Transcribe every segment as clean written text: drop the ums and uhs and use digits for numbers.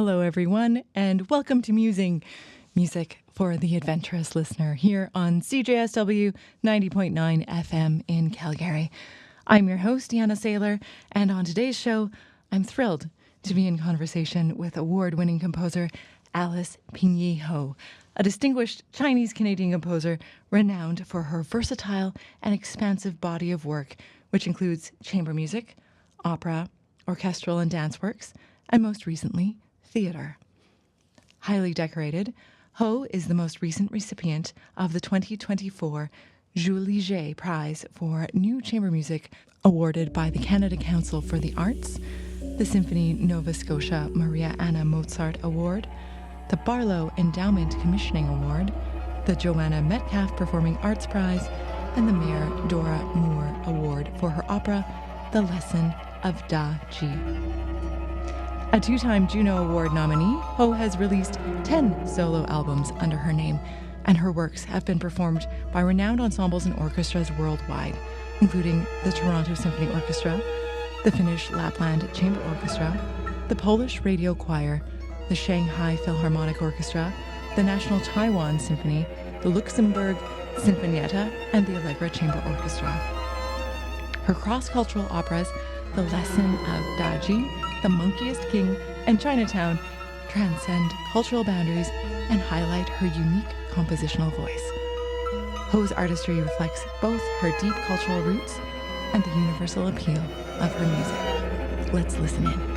Hello, everyone, and welcome to Musing, music for the adventurous listener here on CJSW 90.9 FM in Calgary. I'm your host, Janna Sailor, and on today's show, I'm thrilled to be in conversation with award-winning composer Alice Ping Yee Ho, a distinguished Chinese-Canadian composer renowned for her versatile and expansive body of work, which includes chamber music, opera, orchestral and dance works, and most recently, theater. Highly decorated, Ho is the most recent recipient of the 2024 Julie Prize for New Chamber Music awarded by the Canada Council for the Arts, the Symphony Nova Scotia Maria Anna Mozart Award, the Barlow Endowment Commissioning Award, the Joanna Metcalf Performing Arts Prize, and the Mayor Dora Moore Award for her opera, The Lesson of Da Ji. A two-time Juno Award nominee, Ho has released 10 solo albums under her name, and her works have been performed by renowned ensembles and orchestras worldwide, including the Toronto Symphony Orchestra, the Finnish Lapland Chamber Orchestra, the Polish Radio Choir, the Shanghai Philharmonic Orchestra, the National Taiwan Symphony, the Luxembourg Sinfonietta, and the Allegra Chamber Orchestra. Her cross-cultural operas, The Lesson of Daji, The Monkiest King, and Chinatown transcend cultural boundaries and highlight her unique compositional voice. Ho's artistry reflects both her deep cultural roots and the universal appeal of her music. Let's listen in.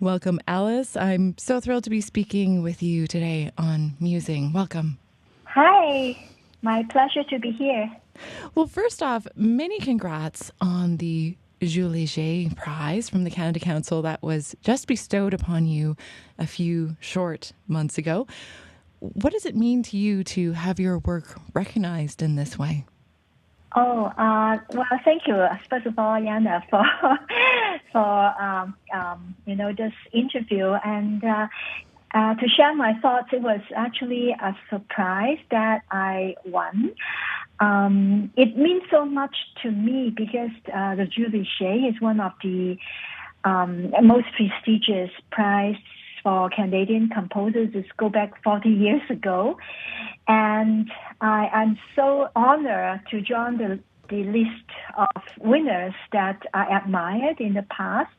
Welcome, Alice. I'm so thrilled to be speaking with you today on Musing. Welcome. Hi. My pleasure to be here. Well, first off, many congrats on the Julie Prize from the Canada Council that was just bestowed upon you a few short months ago. What does it mean to you to have your work recognized in this way? Well, thank you, first of all, Janna, for this interview, and to share my thoughts. It was actually a surprise that I won. It means so much to me because the Julie is one of the most prestigious prize for Canadian composers is go back 40 years ago. And I'm so honored to join the list of winners that I admired in the past.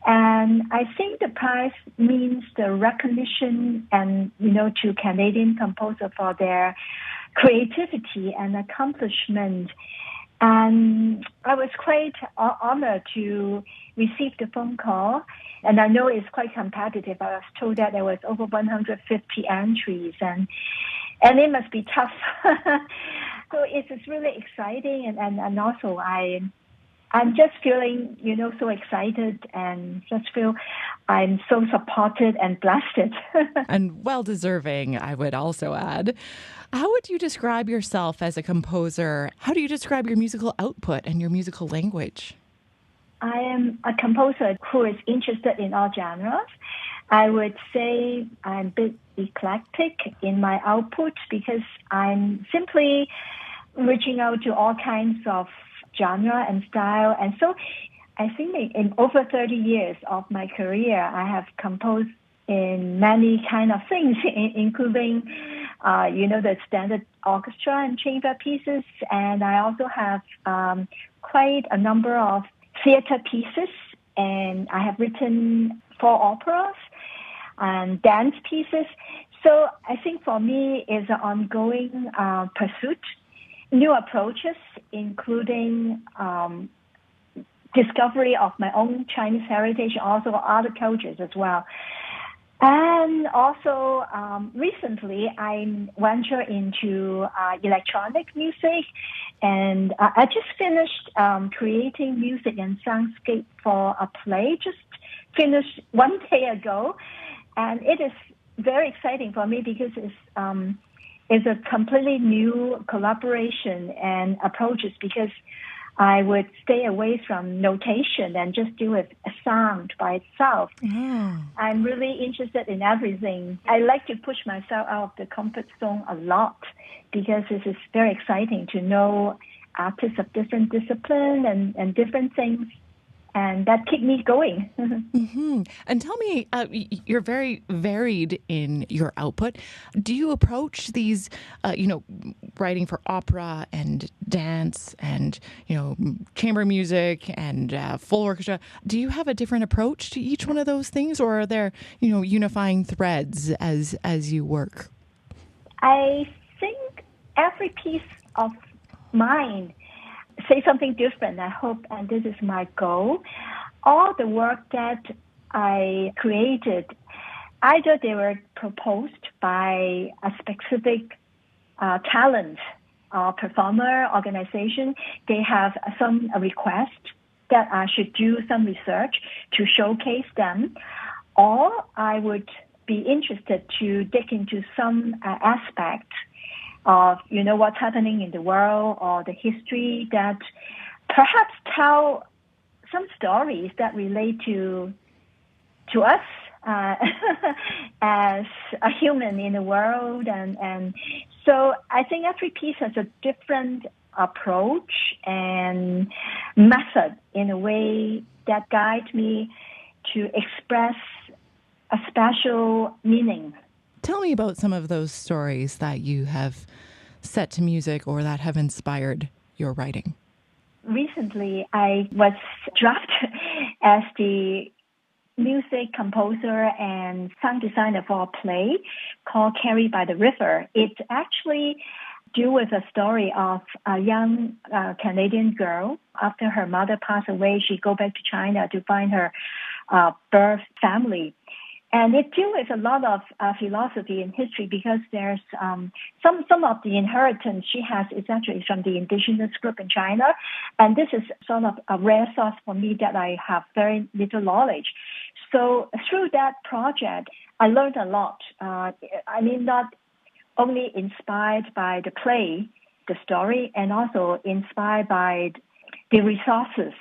And I think the prize means the recognition and, to Canadian composers for their creativity and accomplishment. And I was quite honored to receive the phone call. And I know it's quite competitive. I was told that there was over 150 entries, and it must be tough. So it's really exciting, and also I'm just feeling, so excited and just feel I'm so supported and blessed. And well-deserving, I would also add. How would you describe yourself as a composer? How do you describe your musical output and your musical language? I am a composer who is interested in all genres. I would say I'm a bit eclectic in my output because I'm simply reaching out to all kinds of genre and style. And so I think in over 30 years of my career, I have composed in many kind of things, including, the standard orchestra and chamber pieces. And I also have quite a number of theater pieces. And I have written 4 operas and dance pieces. So I think for me it's an ongoing pursuit, new approaches, including discovery of my own Chinese heritage, also other cultures as well. And also, recently, I ventured into electronic music, and I just finished creating music and soundscape for a play, just finished one day ago. And it is very exciting for me because it's a completely new collaboration and approaches, because I would stay away from notation and just do it a sound by itself. I'm really interested in everything. I like to push myself out of the comfort zone a lot because it is very exciting to know artists of different discipline and different things. And that kept me going. Mm-hmm. And tell me, you're very varied in your output. Do you approach these, writing for opera and dance and, chamber music and full orchestra? Do you have a different approach to each one of those things, or are there, unifying threads as you work? I think every piece of mine say something different, I hope, and this is my goal. All the work that I created, either they were proposed by a specific talent or performer organization, they have some request that I should do some research to showcase them, or I would be interested to dig into some aspect of, what's happening in the world or the history that perhaps tell some stories that relate to us as a human in the world. And so I think every piece has a different approach and method in a way that guides me to express a special meaning. Tell me about some of those stories that you have set to music or that have inspired your writing. Recently, I was drafted as the music composer and sound designer for a play called Carried by the River. It actually deals with a story of a young Canadian girl. After her mother passed away, she go back to China to find her birth family. And it deals with a lot of philosophy and history, because there's some of the inheritance she has is actually from the indigenous group in China. And this is sort of a rare source for me that I have very little knowledge. So through that project, I learned a lot. Not only inspired by the play, the story, and also inspired by the resources.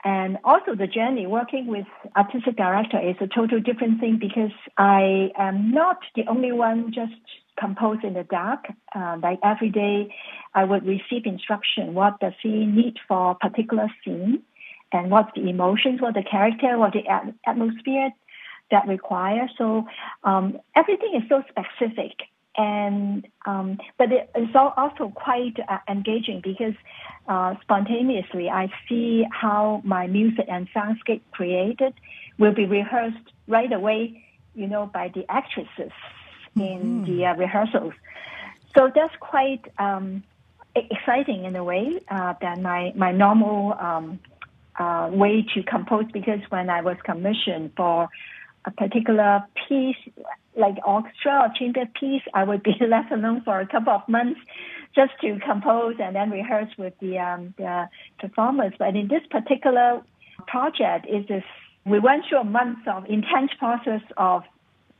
And also the journey working with artistic director is a total different thing, because I am not the only one just compose in the dark. Like every day I would receive instruction, what does he need for a particular scene, and what's the emotions, what the character, what the atmosphere that require. So everything is so specific. And but it's also quite engaging because spontaneously I see how my music and soundscape created will be rehearsed right away, by the actresses in the rehearsals. So that's quite exciting in a way than my normal way to compose, because when I was commissioned for a particular piece, like orchestra or chamber piece, I would be left alone for a couple of months just to compose and then rehearse with the performers. But in this particular project, we went through a month of intense process of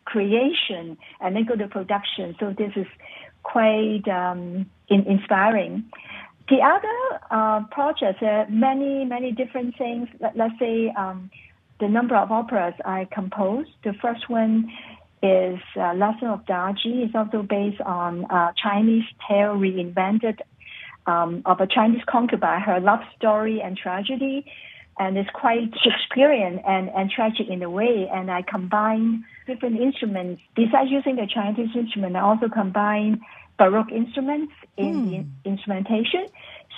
creation and then go to production. So this is quite inspiring. The other projects, there are many different things. Let's say the number of operas I composed. The first one is Lesson of Daji. It's also based on Chinese tale reinvented of a Chinese concubine, her love story and tragedy. And it's quite Shakespearean and tragic in a way. And I combine different instruments. Besides using the Chinese instrument, I also combine Baroque instruments in the instrumentation.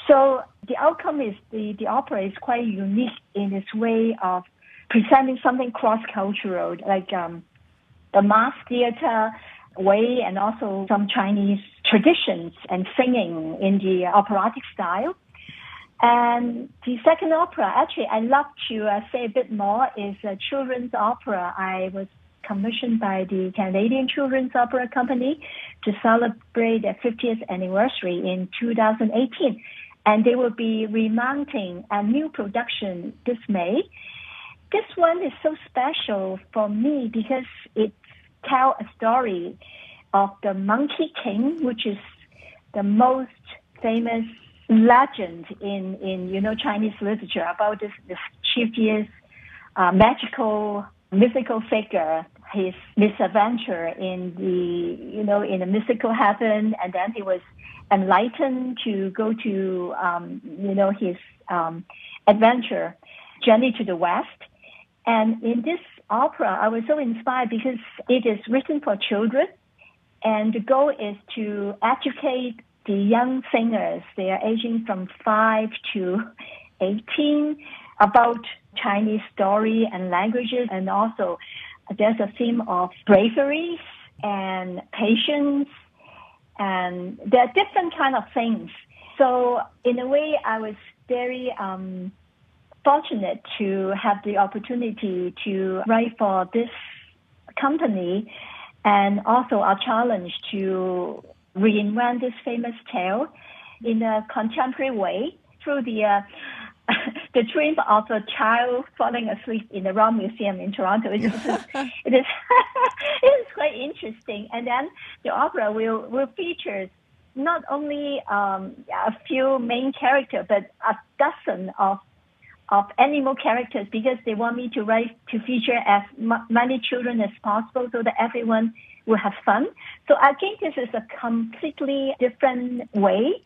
So the outcome is the opera is quite unique in its way of presenting something cross-cultural, like the mass theater way, and also some Chinese traditions and singing in the operatic style. And the second opera, actually, I'd love to say a bit more, is a children's opera. I was commissioned by the Canadian Children's Opera Company to celebrate their 50th anniversary in 2018. And they will be remounting a new production this May. This one is so special for me because it tells a story of the Monkey King, which is the most famous legend in Chinese literature about this mischievous, magical, mythical figure, his misadventure in the mystical heaven, and then he was enlightened to go to his adventure journey to the west. And in this opera, I was so inspired because it is written for children, and the goal is to educate the young singers. They are aging from 5 to 18 about Chinese story and languages, and also there's a theme of bravery and patience, and there are different kind of things. So in a way, I was very fortunate to have the opportunity to write for this company, and also a challenge to reinvent this famous tale in a contemporary way through the dream of a child falling asleep in the Royal Museum in Toronto. It is quite interesting. And then the opera will feature not only a few main characters, but a dozen of animal characters, because they want me to feature as many children as possible so that everyone will have fun. So I think this is a completely different way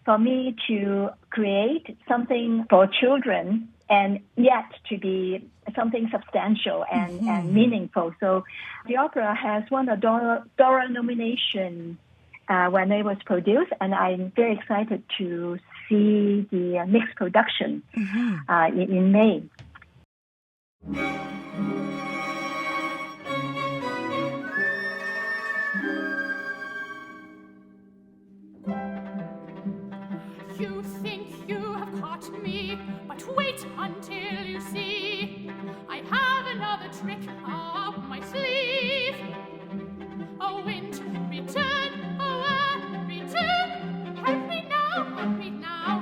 for me to create something for children and yet to be something substantial and meaningful. So the opera has won a Dora nomination when it was produced, and I'm very excited to see the mixed production in May. You think you have caught me, but wait until you see. I have another trick up my sleeve. Oh, wind, return, oh, return. Help me now, help me now.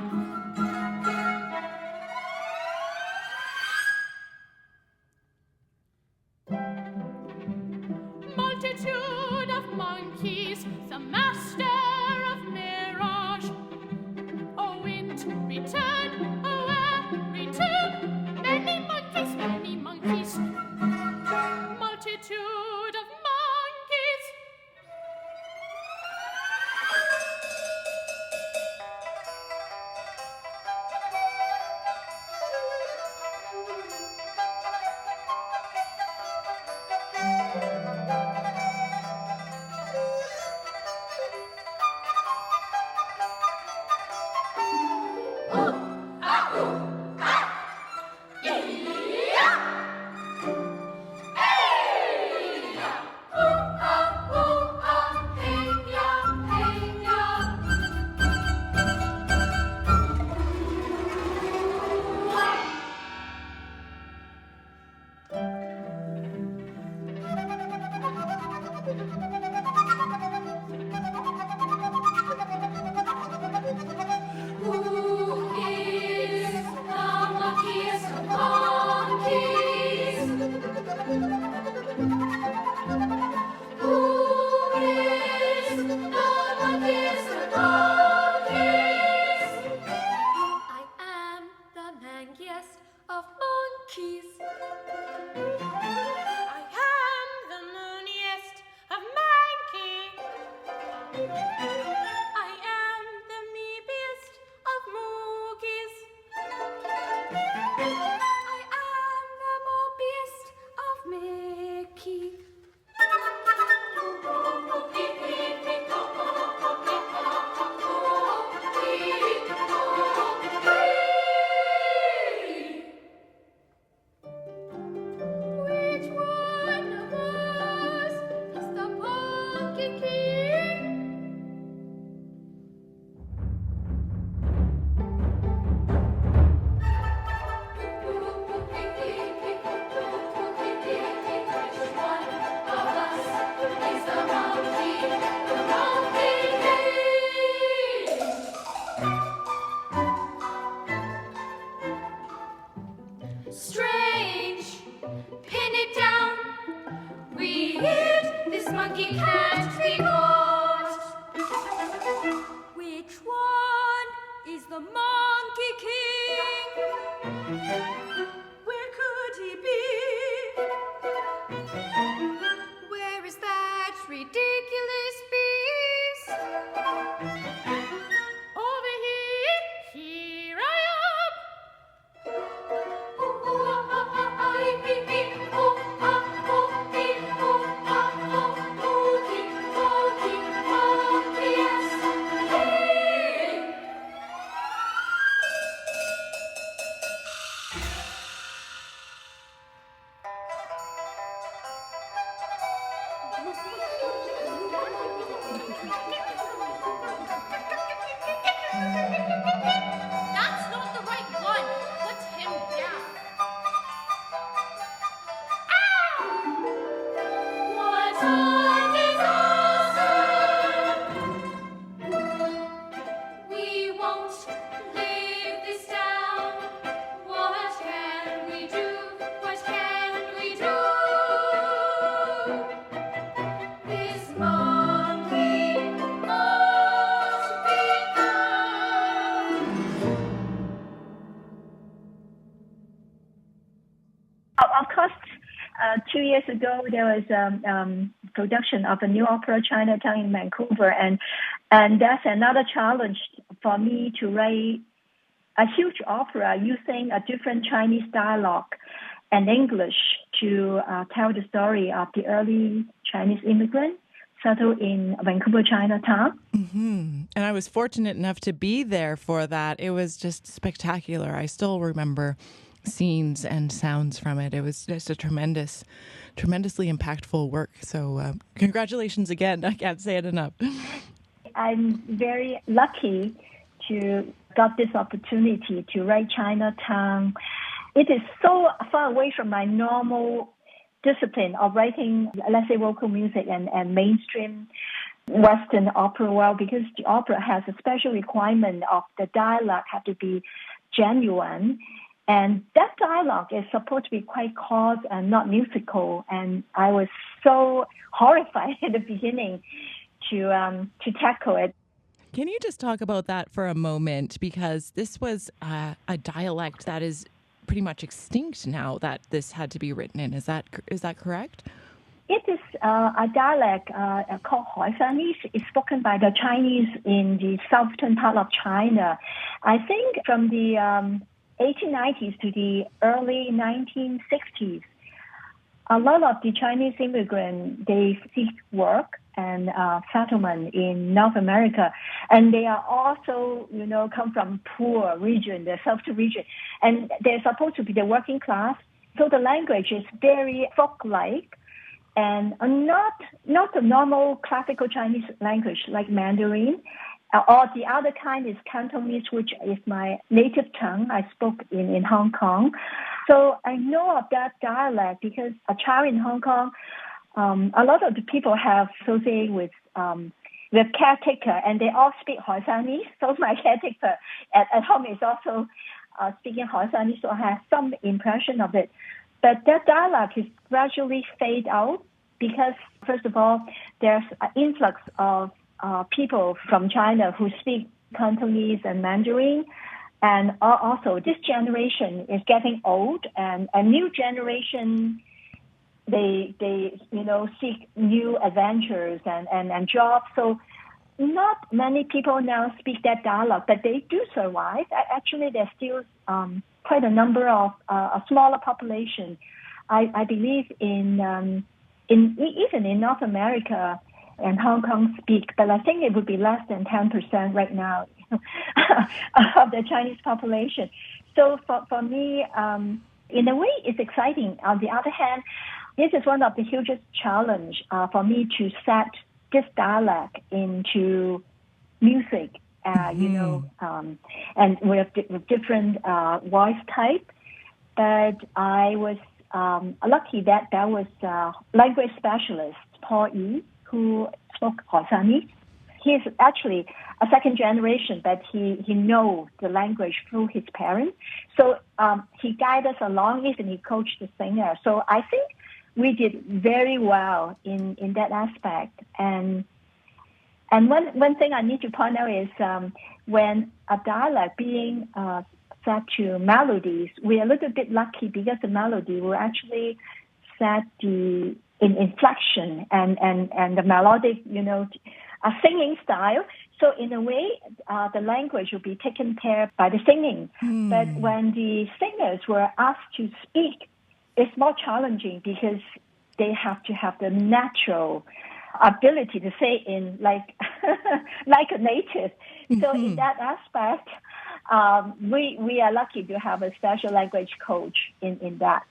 Of monkeys. I am the mooniest of monkeys. I am the meebiest of moogies. I am the mobiest of Mickey. Which one of us is the Monkey King? Which one of us is the Monkey King? Strange, pin it down. Weird, this monkey can't be caught. Which one is the Monkey King? Where could he be? Where is that ridiculous beast? Over here, here I am. That's not the right one. Put him down. Ow! What a disaster! We won't live this down. What can we do? What can we do? This monkey must be found. Of course, 2 years ago, there was a production of a new opera, Chinatown, in Vancouver, and that's another challenge for me to write a huge opera using a different Chinese dialogue and English to tell the story of the early Chinese immigrant settled in Vancouver, Chinatown. Mm-hmm. And I was fortunate enough to be there for that. It was just spectacular. I still remember scenes and sounds from it. It was just a tremendously impactful work. So congratulations again. I can't say it enough. I'm very lucky to got this opportunity to write Chinatown. It is so far away from my normal discipline of writing, let's say, vocal music and mainstream Western opera, well, because the opera has a special requirement of the dialogue have to be genuine. And that dialogue is supposed to be quite coarse and not musical. And I was so horrified at the beginning to tackle it. Can you just talk about that for a moment? Because this was a dialect that is pretty much extinct now that this had to be written in. Is that correct? It is a dialect called Haishanese. It's spoken by the Chinese in the southern part of China. I think from the 1890s to the early 1960s, a lot of the Chinese immigrants, they seek work and settlement in North America. And they are also, come from poor region, the southern region. And they're supposed to be the working class. So the language is very folk-like and not the normal classical Chinese language like Mandarin. Or the other kind is Cantonese, which is my native tongue. I spoke in Hong Kong. So I know of that dialect because a child in Hong Kong, a lot of the people have associated with caretaker, and they all speak Haishanese. So my caretaker at home is also speaking Haishanese, so I have some impression of it. But that dialect is gradually fade out because, first of all, there's an influx of people from China who speak Cantonese and Mandarin. And also, this generation is getting old, and a new generation, they seek new adventures and jobs. So not many people now speak that dialect, but they do survive. Actually, there's still quite a number of a smaller population. I believe in even in North America and Hong Kong speak, but I think it would be less than 10% right now of the Chinese population. So for me, in a way, it's exciting. On the other hand, this is one of the hugest challenge for me to set this dialect into music, and with different voice type. But I was lucky that there was a language specialist, Paul Yee, who spoke Hossanese. He's actually a second generation, but he knows the language through his parents. So he guided us along, even he coached the singer. So I think we did very well in that aspect. And one thing I need to point out is when a dialect being set to melodies, we're a little bit lucky because the melody will actually set the inflection and the melodic, a singing style. So in a way, the language will be taken care of by the singing. But when the singers were asked to speak, it's more challenging because they have to have the natural ability to say in like a native. So in that aspect, we are lucky to have a special language coach in that.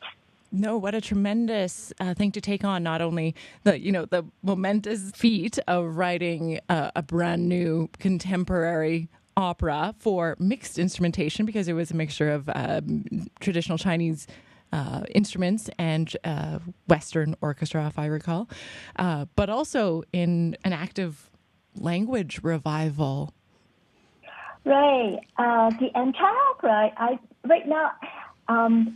No, what a tremendous thing to take on. Not only the momentous feat of writing a brand new contemporary opera for mixed instrumentation, because it was a mixture of traditional Chinese instruments and Western orchestra, if I recall, but also in an active language revival. Right. The entire opera, right now,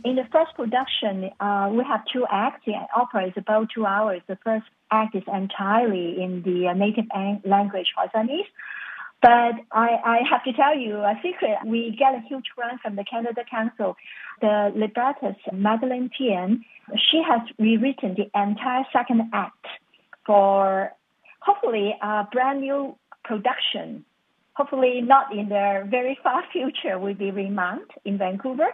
in the first production, we have 2 acts. The opera is about 2 hours. The first act is entirely in the native language, Hossanese. But I have to tell you a secret. We get a huge grant from the Canada Council. The librettist, Madeleine Tien, she has rewritten the entire second act for hopefully a brand new production. Hopefully not in the very far future will be remount in Vancouver.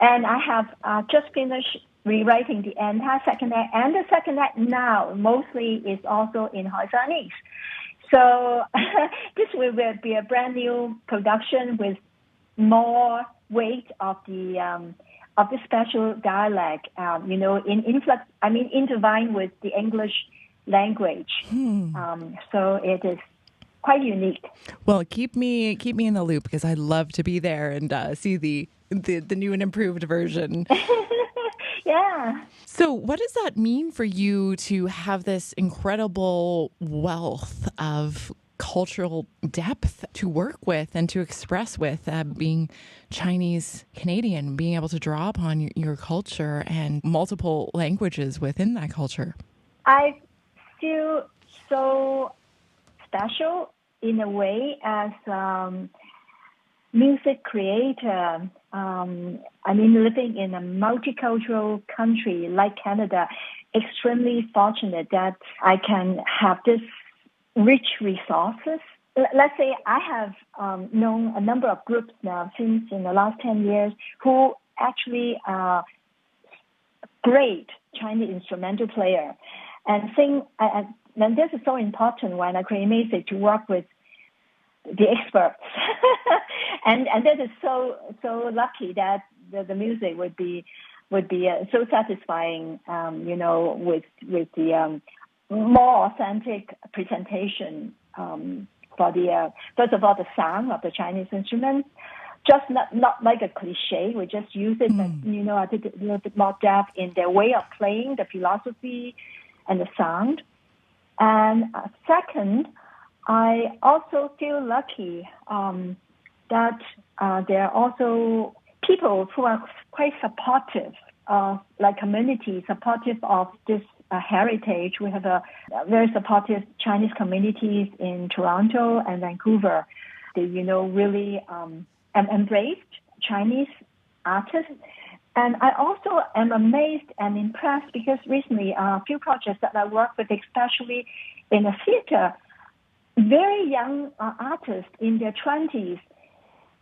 And I have just finished rewriting the entire second act. And the second act now mostly is also in Hossanese. So this will be a brand new production with more weight of the special dialect, intertwined with the English language. So it is quite unique. Well, keep me in the loop, because I'd love to be there and see the new and improved version. Yeah. So what does that mean for you to have this incredible wealth of cultural depth to work with and to express with, being Chinese Canadian, being able to draw upon your culture and multiple languages within that culture? I feel so special in a way as music creator. Living in a multicultural country like Canada, extremely fortunate that I can have this rich resources. Let's say I have known a number of groups now since in the last 10 years who actually are great Chinese instrumental player and sing. And this is so important when I create music, to work with the experts. and that is so lucky that the music would be so satisfying, with the more authentic presentation for the first of all, the sound of the Chinese instruments, just not like a cliche. We just use it, but I think a little bit more depth in their way of playing, the philosophy and the sound. And second, I also feel lucky that there are also people who are quite supportive like community supportive of this heritage. We have a very supportive Chinese communities in Toronto and Vancouver. They, really embraced Chinese artists. And I also am amazed and impressed because recently a few projects that I work with, especially in the theater, very young artists in their 20s,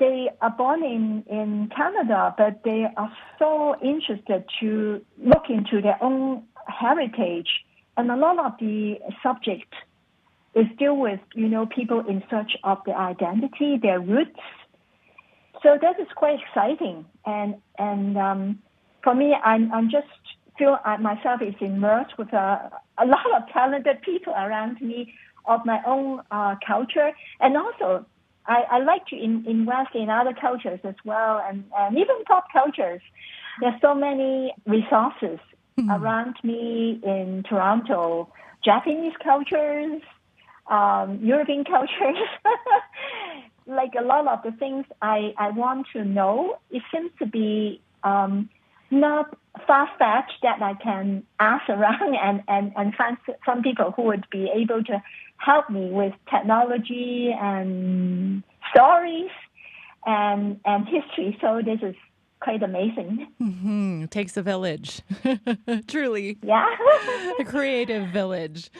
they are born in Canada, but they are so interested to look into their own heritage. And a lot of the subject is still with, people in search of their identity, their roots. So that is quite exciting. And for me, I'm just feel myself is immersed with a lot of talented people around me of my own culture. And also, I like to invest in other cultures as well, and even pop cultures. There's so many resources around me in Toronto, Japanese cultures, European cultures. Like a lot of the things I want to know, it seems to be not far-fetched that I can ask around and find some people who would be able to help me with technology and stories and history. So this is quite amazing. Mm-hmm. It takes a village. Truly. Yeah. A creative village.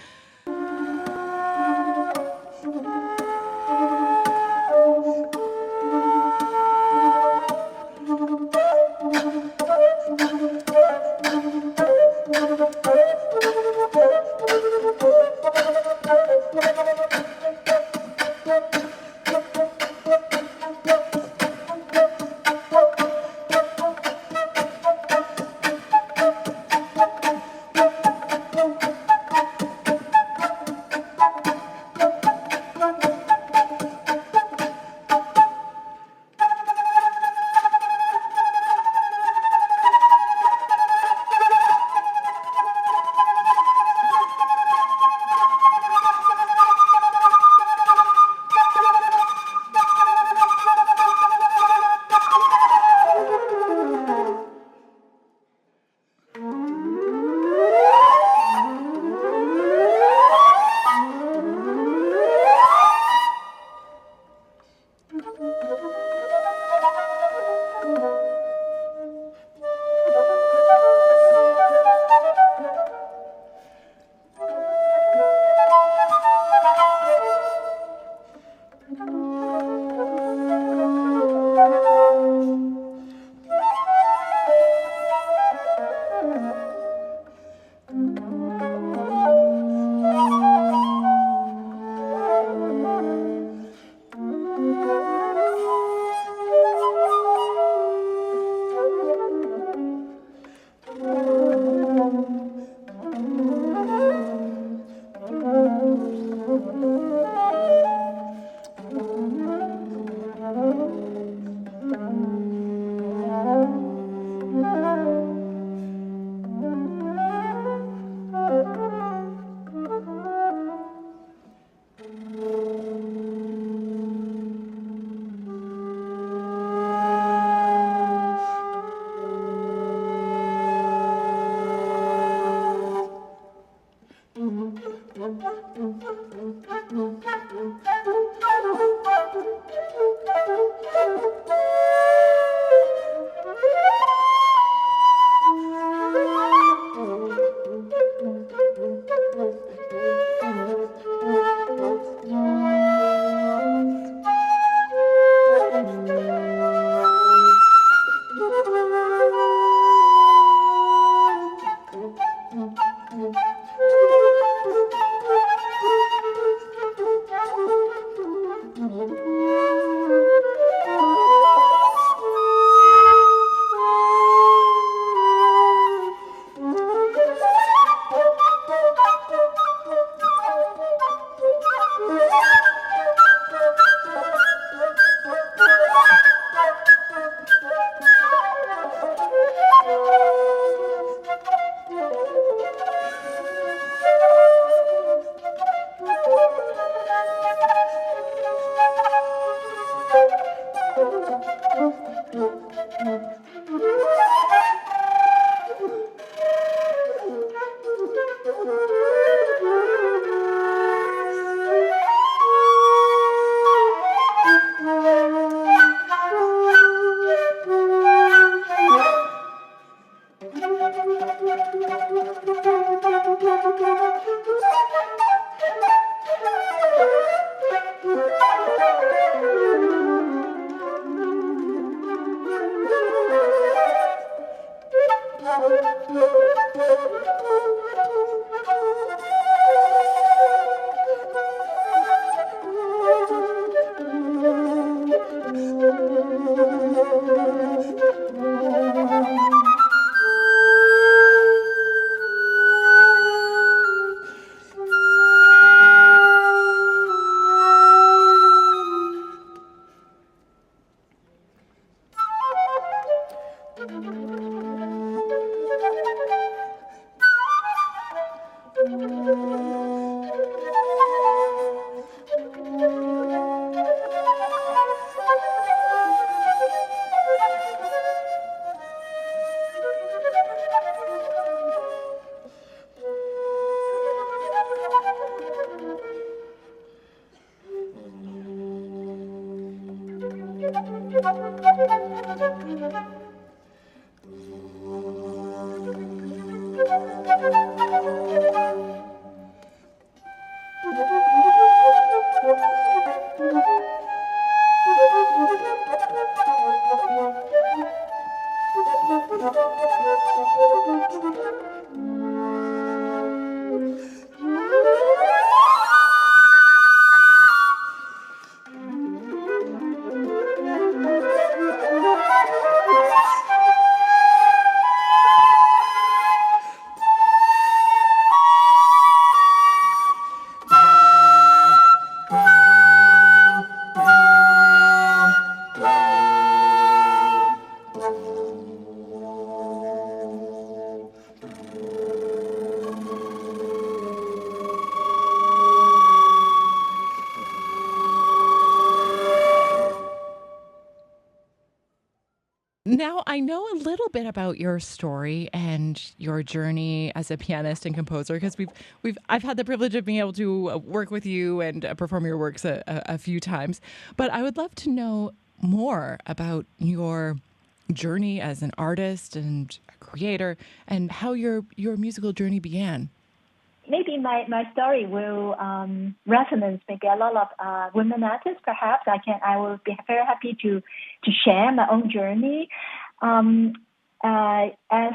Now, I know a little bit about your story and your journey as a pianist and composer because I've had the privilege of being able to work with you and perform your works a few times. But I would love to know more about your journey as an artist and a creator and how your musical journey began. Maybe my story will resonance maybe a lot of women artists. Perhaps I will be very happy to share my own journey. As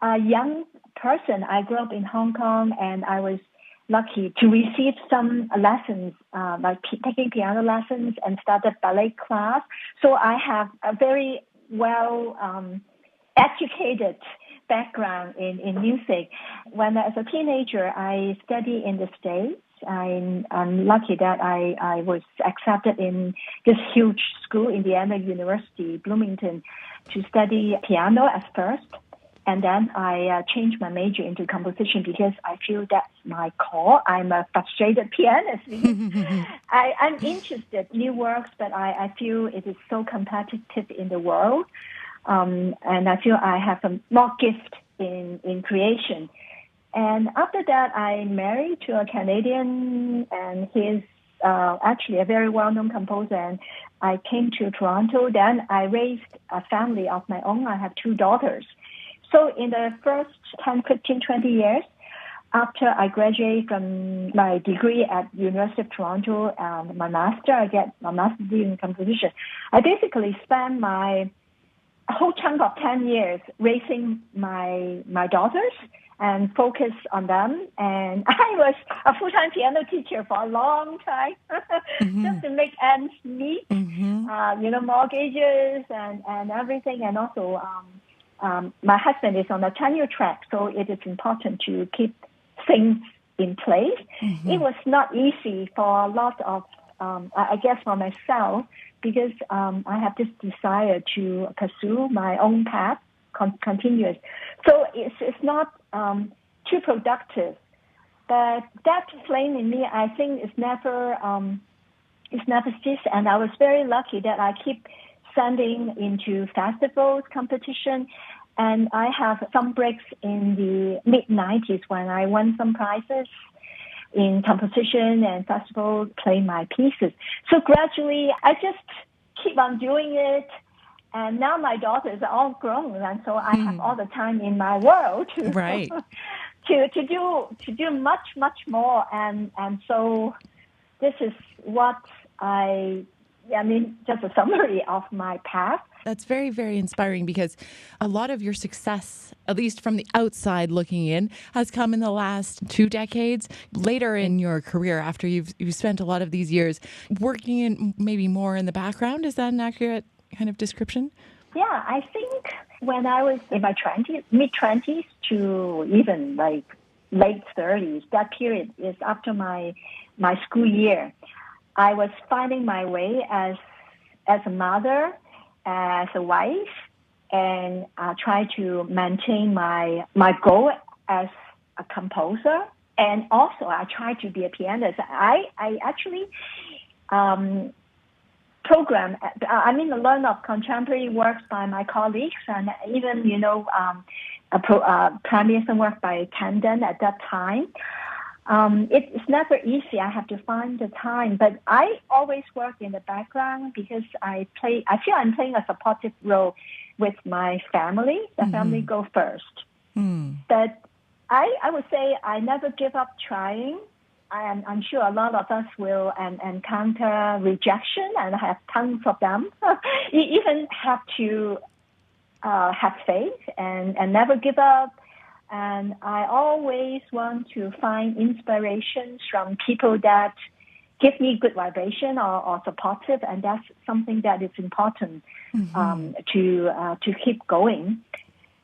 a young person, I grew up in Hong Kong, and I was lucky to receive some lessons, like taking piano lessons, and started ballet class. So I have a very well educated background in music. When as a teenager, I studied in the States. I'm lucky that I was accepted in this huge school, Indiana University, Bloomington, to study piano at first. And then I changed my major into composition because I feel that's my core. I'm a frustrated pianist. I'm interested in new works, but I feel it is so competitive in the world. And I feel I have more gift in creation. And after that, I married to a Canadian, and he's actually a very well-known composer. And I came to Toronto. Then I raised a family of my own. I have 2 daughters. So in the first 10, 15, 20 years, after I graduated from my degree at University of Toronto, my master, I get my master's degree in composition. I basically spent my whole chunk of 10 years raising my daughters and focus on them. And I was a full-time piano teacher for a long time, just to make ends meet, mortgages and everything. And also, my husband is on a tenure track, so it is important to keep things in place. It was not easy for a lot of, I guess for myself, because I have this desire to pursue my own path continuous. So it's not too productive. But that flame in me, I think, is never ceased. And I was very lucky that I keep sending into festivals, competition, and I have some breaks in the mid-90s when I won some prizes in composition and festival, play my pieces. So gradually, I just keep on doing it. And now my daughters are all grown, and so I have all the time in my world to right. to do much more. And so this is what just a summary of my path. That's very, very inspiring because a lot of your success, at least from the outside looking in, has come in the last 2 decades. Later in your career, after you've spent a lot of these years working in maybe more in the background, is that an accurate kind of description? Yeah, I think when I was in my mid-20s to even like late 30s, that period is after my school year. I was finding my way as a mother, as a wife, and try to maintain my goal as a composer. And also I try to be a pianist. I actually learn of contemporary works by my colleagues, and even, premiers and work by Tandon at that time. It's never easy. I have to find the time, but I always work in the background because I feel I'm playing a supportive role with my family. The family go first. But I would say I never give up trying. I'm sure a lot of us will encounter rejection and have tons of them. You even have to have faith and never give up. And I always want to find inspirations from people that give me good vibration or supportive, and that's something that is important to keep going.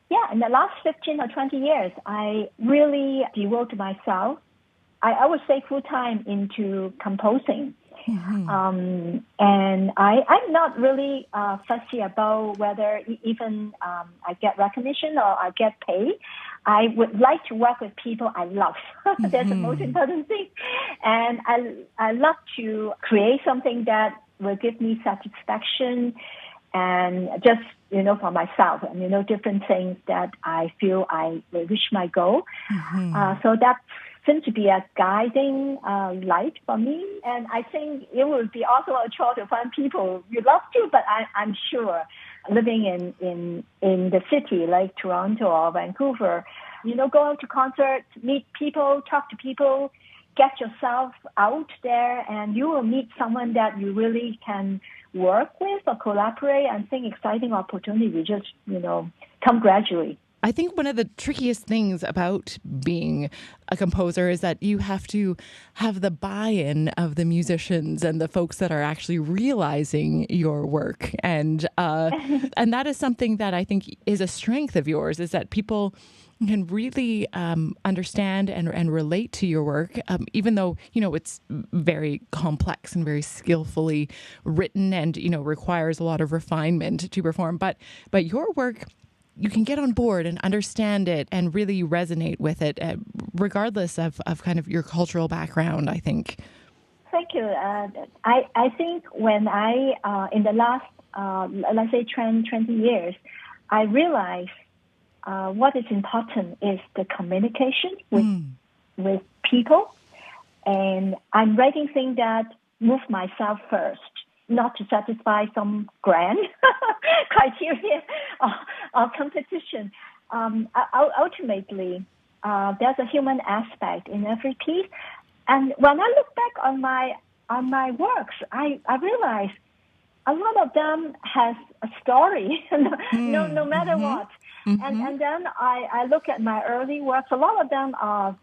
Yeah, in the last 15 or 20 years, I really devote myself, I would say full-time into composing. And I'm not really fussy about whether even I get recognition or I get paid. I would like to work with people I love. That's the most important thing. And I love to create something that will give me satisfaction and just, for myself and, different things that I feel I will reach my goal. So that seems to be a guiding light for me. And I think it would be also a chore to find people you love to, but I'm sure living in the city like Toronto or Vancouver, go out to concerts, meet people, talk to people, get yourself out there, and you will meet someone that you really can work with or collaborate, and think exciting opportunity just, come gradually. I think one of the trickiest things about being a composer is that you have to have the buy-in of the musicians and the folks that are actually realizing your work. And that is something that I think is a strength of yours, is that people can really understand and relate to your work, even though, it's very complex and very skillfully written and, requires a lot of refinement to perform. But your work, you can get on board and understand it and really resonate with it, regardless of kind of your cultural background, I think. Thank you. I think when I, in the last, let's say 20 years, I realized what is important is the communication with people. And I'm writing things that move myself first, not to satisfy some grand criteria or competition. Ultimately, there's a human aspect in every piece. And when I look back on my works, I realize a lot of them has a story, no matter what. And then I look at my early works. A lot of them are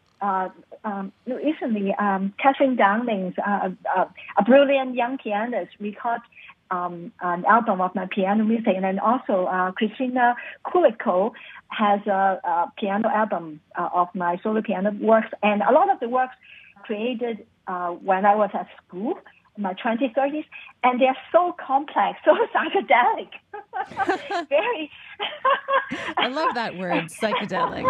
recently, Catherine Downing's A Brilliant Young Pianist record an album of my piano music, and then also Christina Kuliko has a piano album of my solo piano works, and a lot of the works created when I was at school in my 20s, 30s, and they're so complex, so psychedelic. Very. I love that word, psychedelic.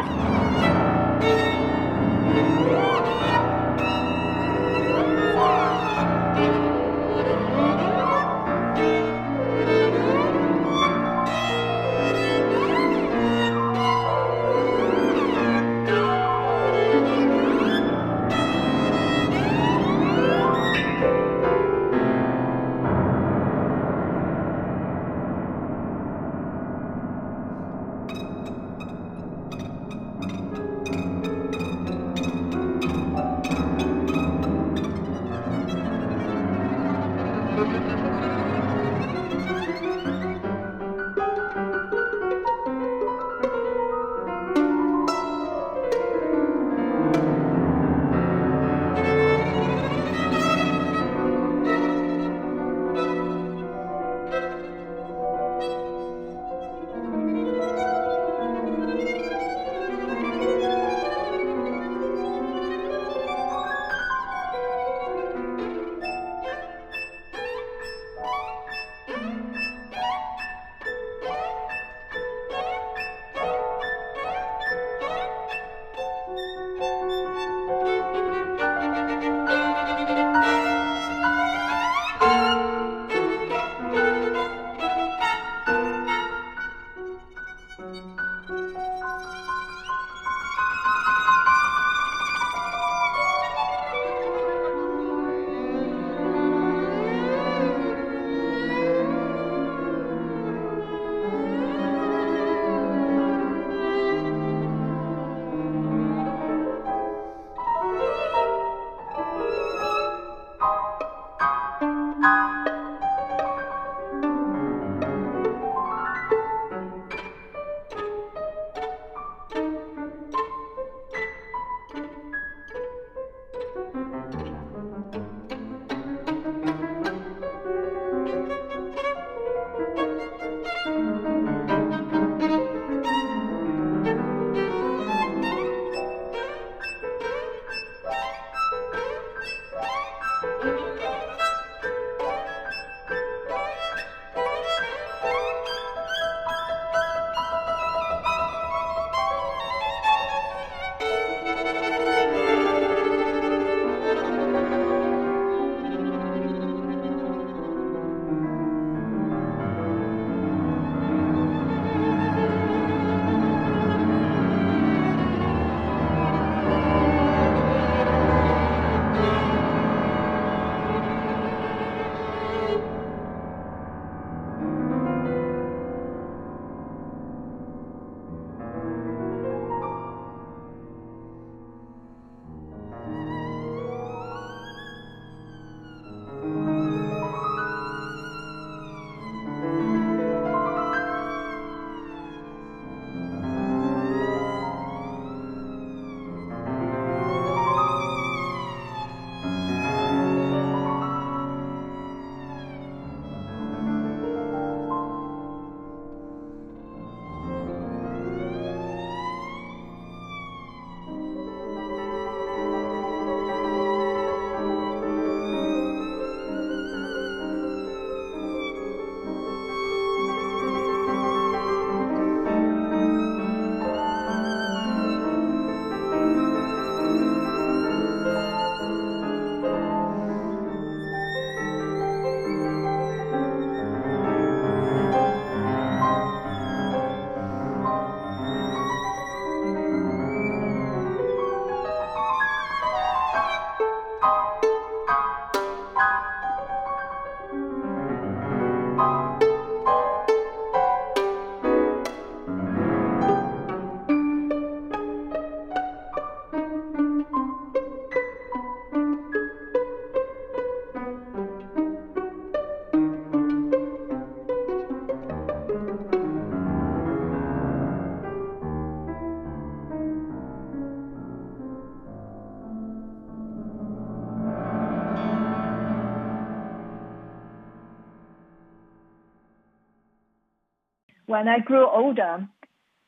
When I grew older,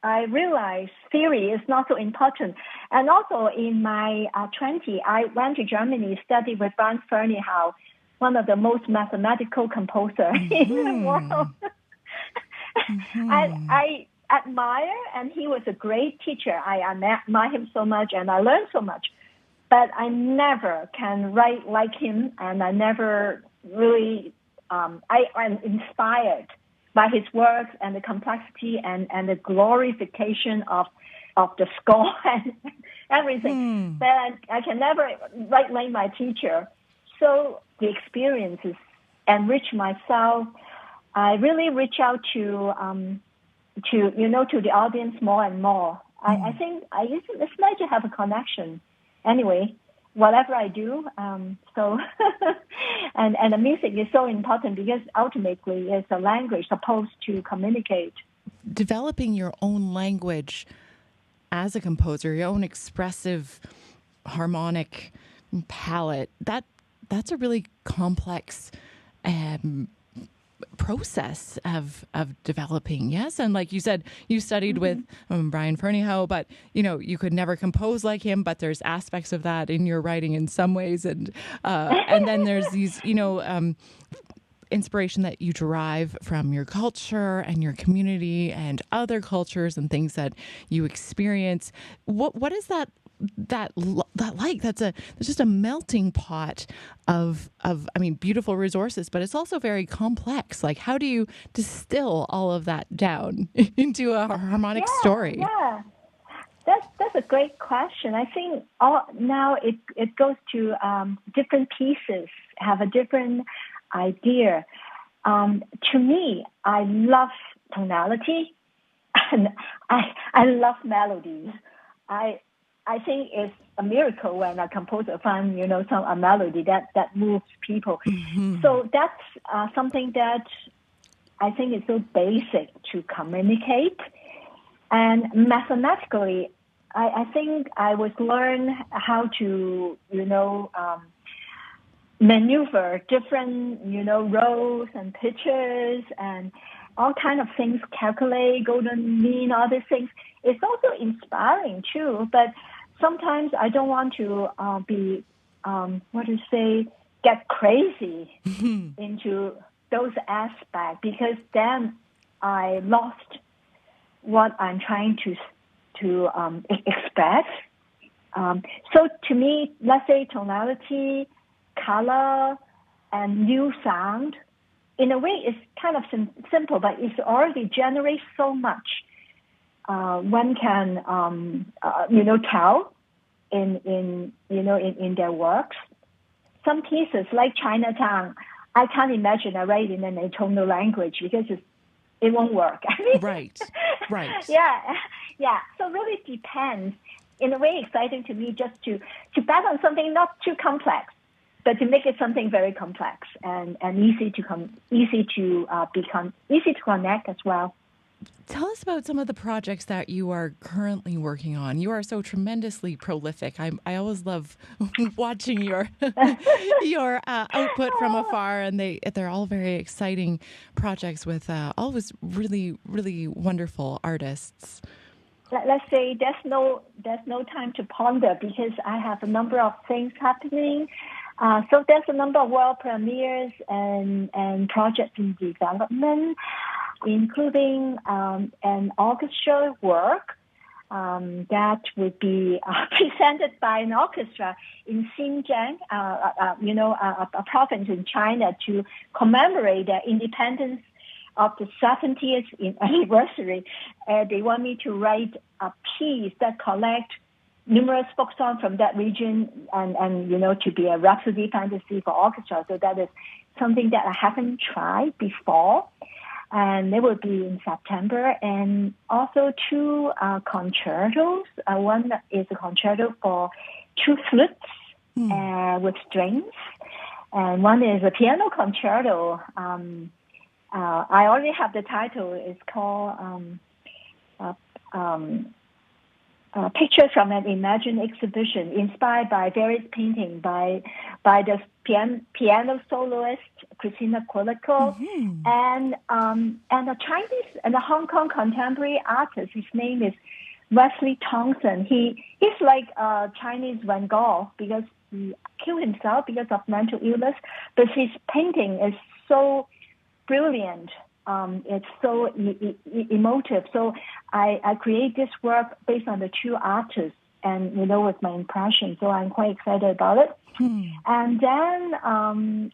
I realized theory is not so important. And also in my 20, I went to Germany, studied with Franz Ferneyhough, one of the most mathematical composers in the world. I admire, and he was a great teacher. I admire him so much, and I learned so much. But I never can write like him, and I never really, I'm inspired by his works and the complexity and the glorification of the score and everything. But I can never write like my teacher. So the experiences enrich myself. I really reach out to the audience more and more. I think it's nice to have a connection. Anyway, whatever I do, and the music is so important because ultimately it's a language supposed to communicate. Developing your own language as a composer, your own expressive harmonic palette, that's a really complex process of developing. Yes. And like you said, you studied with Brian Ferneyhough, but you could never compose like him, but there's aspects of that in your writing in some ways. And then there's these, inspiration that you derive from your culture and your community and other cultures and things that you experience. What is that like? That's just a melting pot of beautiful resources, but it's also very complex. Like, how do you distill all of that down into a harmonic story? Yeah, that's a great question. I think now it goes to different pieces have a different idea. To me, I love tonality and I love melodies. I think a miracle when a composer finds, a melody that moves people. Mm-hmm. So that's something that I think is so basic to communicate. And mathematically, I think I was learn how to, maneuver different, rows and pitches and all kind of things, calculate, golden mean, all these things. It's also inspiring too, but sometimes I don't want to get crazy into those aspects, because then I lost what I'm trying to express. So to me, let's say tonality, color, and new sound, in a way, it's kind of simple, but it already generates so much. One can, tell in their works. Some pieces like Chinatown, I can't imagine I write in an atonal language because it won't work. Right. Yeah. So really depends. In a way, exciting to me just to bet on something not too complex, but to make it something very complex and easy to connect as well. Tell us about some of the projects that you are currently working on. You are so tremendously prolific. I always love watching your output from afar, and they're all very exciting projects with always really, really wonderful artists. Let's say there's no time to ponder because I have a number of things happening. So there's a number of world premieres and projects in development, including an orchestra work that would be presented by an orchestra in Xinjiang, a province in China, to commemorate the independence of the 70th anniversary. They want me to write a piece that collects numerous folk songs from that region and to be a rhapsody fantasy for orchestra. So that is something that I haven't tried before. And they will be in September. And also two concertos. One is a concerto for two flutes with strings. And one is a piano concerto. I already have the title. It's called Pictures from an Imagined Exhibition, inspired by various paintings by the piano soloist Christina Quilico and a Chinese and a Hong Kong contemporary artist. His name is Wesley Thompson. He's like a Chinese Van Gogh because he killed himself because of mental illness, but his painting is so brilliant. It's so emotive. So I create this work based on the two artists and, with my impression. So I'm quite excited about it. And then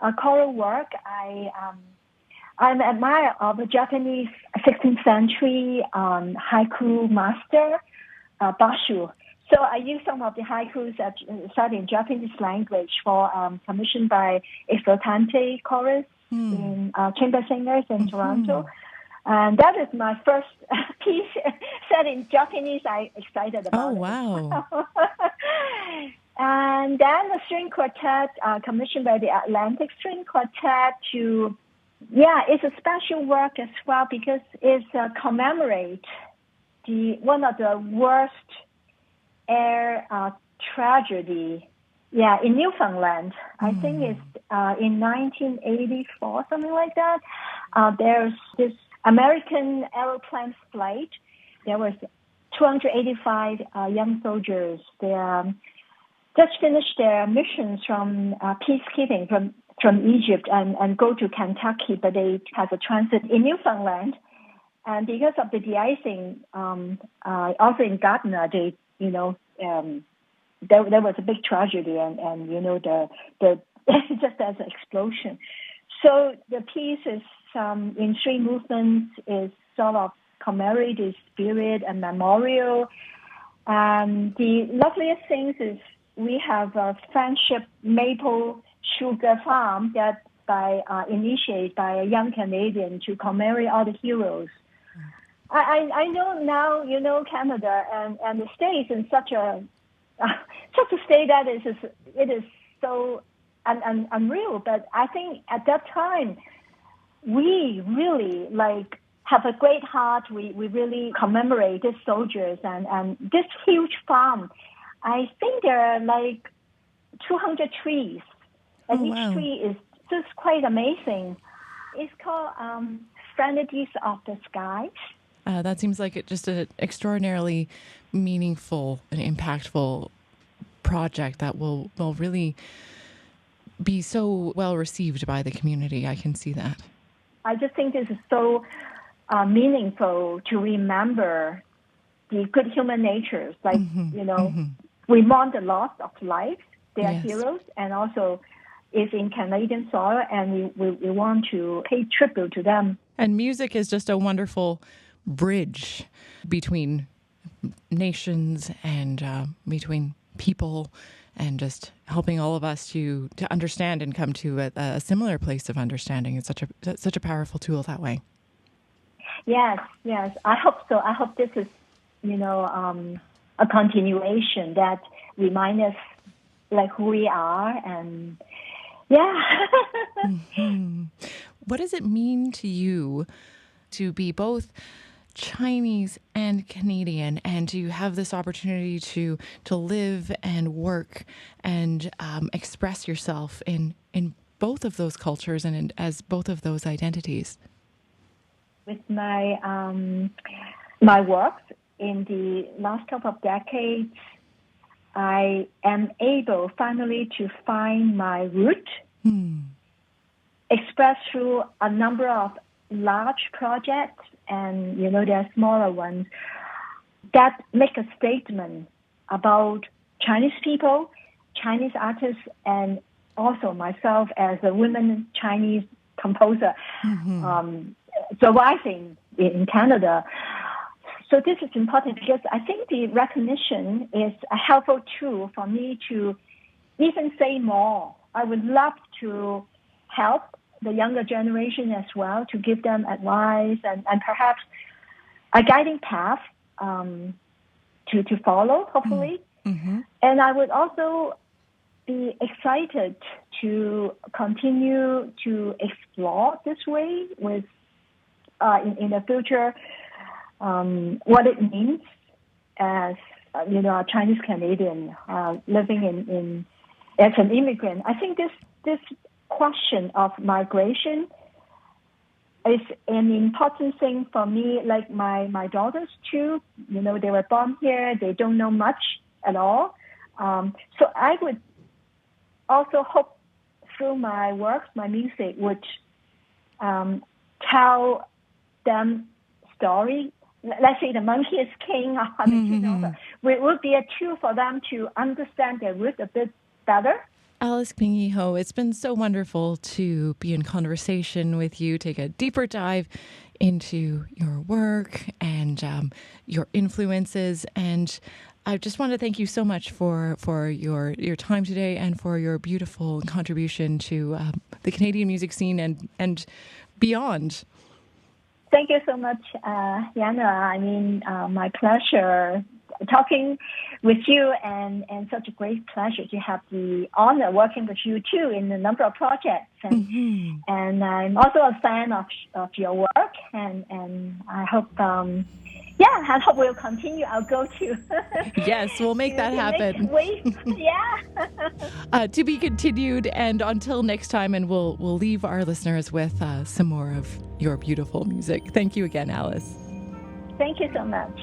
a choral work, I'm admirer of a Japanese 16th century haiku master, Basho. So I use some of the haikus that started in Japanese language for commissioned by Exultante Chorus in Chamber Singers in Toronto. And that is my first piece set in Japanese. I'm excited about it. Oh, wow. And then a string quartet commissioned by the Atlantic String Quartet it's a special work as well because it's commemorate one of the worst air tragedy in Newfoundland. I think it's in 1984, something like that. There's this American aeroplane flight. There was 285 young soldiers. They just finished their missions from peacekeeping from Egypt and go to Kentucky, but they had a transit in Newfoundland. And because of the de-icing, also in Gardner, there was a big tragedy and the just as an explosion. So the piece is in three movements is sort of commemorate the spirit and memorial. And the loveliest things is we have a friendship maple sugar farm that initiated by a young Canadian to commemorate all the heroes. I know now, Canada and the States in such a just to say that it is so unreal. But I think at that time, we really have a great heart. We really commemorate these soldiers and this huge farm. I think there are 200 trees, and each tree is just quite amazing. It's called Femmede of the Skies. That seems like just an extraordinarily meaningful and impactful project that will really be so well received by the community. I can see that. I just think this is so meaningful to remember the good human natures. We mourn the loss of life. They are heroes, and also is in Canadian soil, and we want to pay tribute to them. And music is just a wonderful bridge between nations and between people, and just helping all of us to understand and come to a similar place of understanding. It's such a powerful tool that way. Yes. I hope so. I hope this is, a continuation that reminds us who we are, and Mm-hmm. What does it mean to you to be both Chinese and Canadian, and to have this opportunity to live and work and express yourself in both of those cultures and as both of those identities? With my my work in the last couple of decades, I am able finally to find my root, expressed through a number of large projects, and there are smaller ones that make a statement about Chinese people, Chinese artists, and also myself as a women Chinese composer, surviving in Canada. So this is important because I think the recognition is a helpful tool for me to even say more. I would love to help the younger generation as well, to give them advice and perhaps a guiding path to follow, hopefully. Mm-hmm. And I would also be excited to continue to explore this way with in the future. What it means as a Chinese Canadian living in as an immigrant. I think this question of migration is an important thing for me. Like my daughters too, they were born here. They don't know much at all. So I would also hope through my works, my music would tell them story. Let's say the Monkiest King, it would be a tool for them to understand their roots a bit better. Alice Ping Yee Ho, it's been so wonderful to be in conversation with you, take a deeper dive into your work and your influences. And I just want to thank you so much for your time today and for your beautiful contribution to the Canadian music scene and beyond. Thank you so much, Janna. I mean, my pleasure talking with you, and such a great pleasure to have the honor working with you too in a number of projects. And I'm also a fan of your work, and I hope I hope we'll continue our go-to. Yes, we'll make that happen. To be continued, and until next time, and we'll leave our listeners with some more of your beautiful music. Thank you again, Alice. Thank you so much.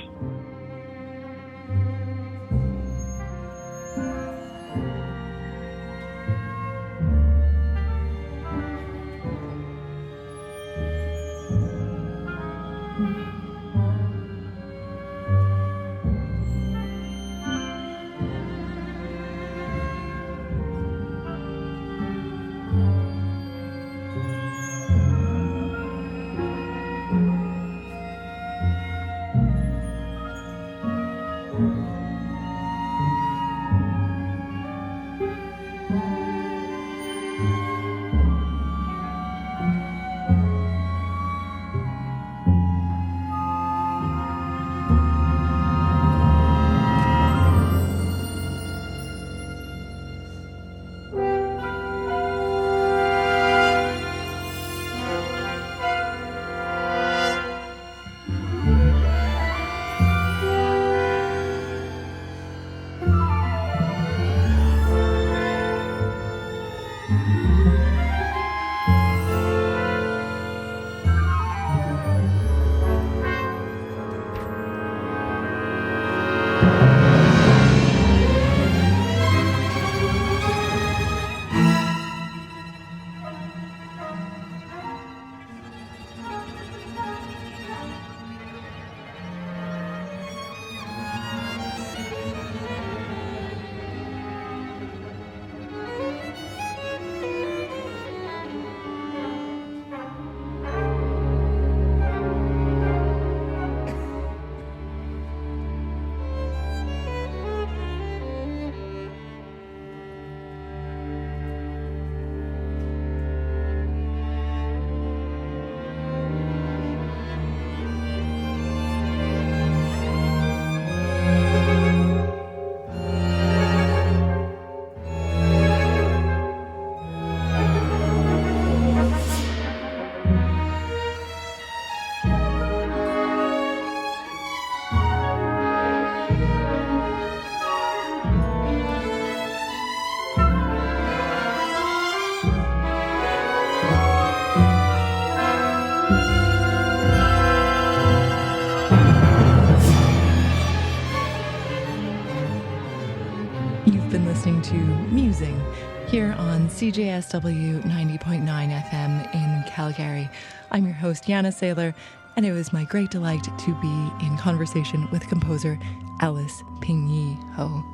CJSW 90.9 FM in Calgary. I'm your host, Janna Sailor, and it was my great delight to be in conversation with composer Alice Ping Yee Ho.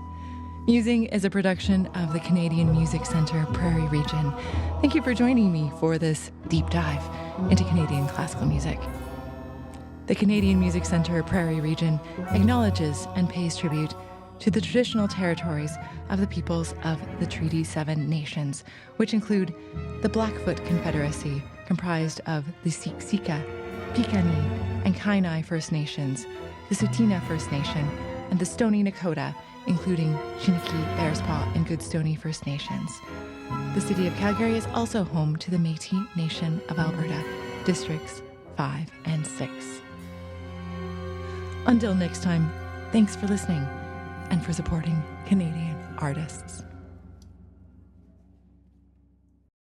Musing is a production of the Canadian Music Centre Prairie Region. Thank you for joining me for this deep dive into Canadian classical music. The Canadian Music Centre Prairie Region acknowledges and pays tribute to the traditional territories of the peoples of the Treaty 7 nations, which include the Blackfoot Confederacy, comprised of the Siksika, Piikani, and Kainai First Nations, the Tsuut'ina First Nation, and the Stoney Nakoda, including Chiniki, Bearspaw, and Goodstoney First Nations. The city of Calgary is also home to the Métis Nation of Alberta, Districts 5 and 6. Until next time, thanks for listening and for supporting Canadian artists.